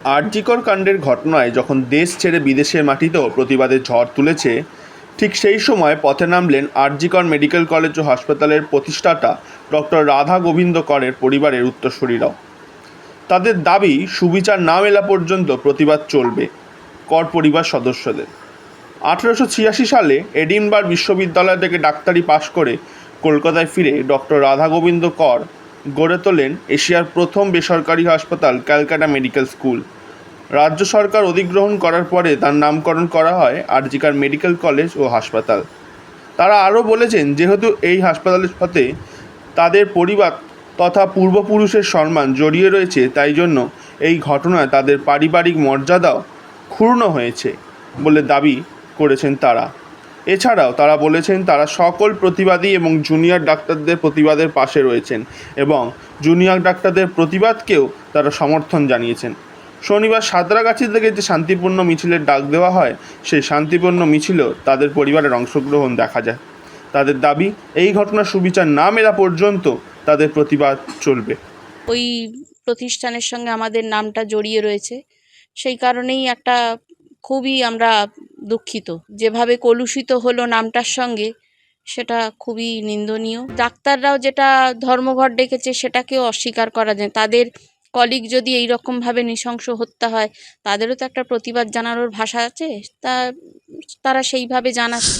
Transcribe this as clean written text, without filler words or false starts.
আরজিকর কাণ্ডের ঘটনায় যখন দেশ ছেড়ে বিদেশের মাটিতেও প্রতিবাদের ঝড় তুলেছে, ঠিক সেই সময় পথে নামলেন আরজিকর মেডিকেল কলেজ ও হাসপাতালের প্রতিষ্ঠাতা ডক্টর রাধা গোবিন্দ করের পরিবারের উত্তরসূরিরাও। তাদের দাবি, সুবিচার না মেলা পর্যন্ত প্রতিবাদ চলবে কর পরিবার সদস্যদের। 1886 সালে এডিনবার্গ বিশ্ববিদ্যালয় থেকে ডাক্তারি পাশ করে কলকাতায় ফিরে ডক্টর রাধা গোবিন্দ কর গড়ে তোলেন এশিয়ার প্রথম বেসরকারি হাসপাতাল ক্যালকাটা মেডিকেল স্কুল। রাজ্য সরকার অধিগ্রহণ করার পরে তার নামকরণ করা হয় আরজিকর মেডিকেল কলেজ ও হাসপাতাল। তারা আরও বলেছেন, যেহেতু এই হাসপাতালের সাথে তাদের পরিবার তথা পূর্বপুরুষের সম্মান জড়িয়ে রয়েছে, তাই জন্য এই ঘটনায় তাদের পারিবারিক মর্যাদাও ক্ষুণ্ণ হয়েছে বলে দাবি করেছেন তারা। এছাড়াও তারা বলেছেন, তারা সকল প্রতিবাদী এবং জুনিয়র ডাক্তারদের প্রতিবাদের পাশে রয়েছেন এবং জুনিয়র ডাক্তারদের প্রতিবাদকেও তারা সমর্থন জানিয়েছেন। শনিবার সাঁতরাগাছি থেকে যে শান্তিপূর্ণ মিছিলের ডাক দেওয়া হয়, সেই শান্তিপূর্ণ মিছিলেও তাদের পরিবারের অংশগ্রহণ দেখা যায়। তাদের দাবি, এই ঘটনার সুবিচার না মেলা পর্যন্ত তাদের প্রতিবাদ চলবে। ওই প্রতিষ্ঠানের সঙ্গে আমাদের নামটা জড়িয়ে রয়েছে, সেই কারণেই একটা খুবই আমরা দুঃখিত। যেভাবে কলুষিত হলো নামটার সঙ্গে, সেটা খুবই নিন্দনীয়। ডাক্তাররাও যেটা ধর্মঘট ডেকেছে সেটাকেও অস্বীকার করা যায়। তাদের কলিগ যদি এইরকমভাবে নৃশংস হত্যা হয়, তাদেরও তো একটা প্রতিবাদ জানানোর ভাষা আছে, তারা সেইভাবে জানাচ্ছে।